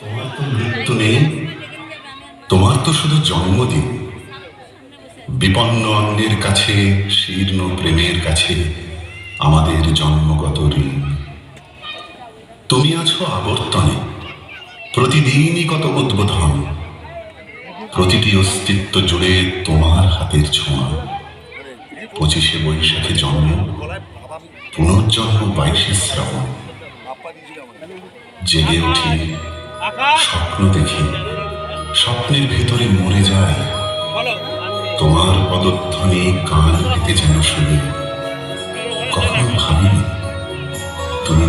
তোমার তো মৃত্যু নেই, তোমার তো শুধু জন্মদিন। বিপন্ন অন্যের কাছে, শীর্ণ প্রেমের কাছে আমাদের জন্মগত ঋণ। তুমি আছো আবর্তনে, প্রতিদিনই কত উদ্বোধন। প্রতিটি অস্তিত্ব জুড়ে তোমার হাতের ছোঁয়া। 25শে বৈশাখে জন্ম, পুনর্জন্ম 22শে শ্রাবণ। জেগে উঠি, স্বপ্ন দেখি, স্বপ্নের ভিতরে মরে যায়। তোমার পদধ্বনি কান পেতে যেন শুনি। কখনো ভাবিনি তুমি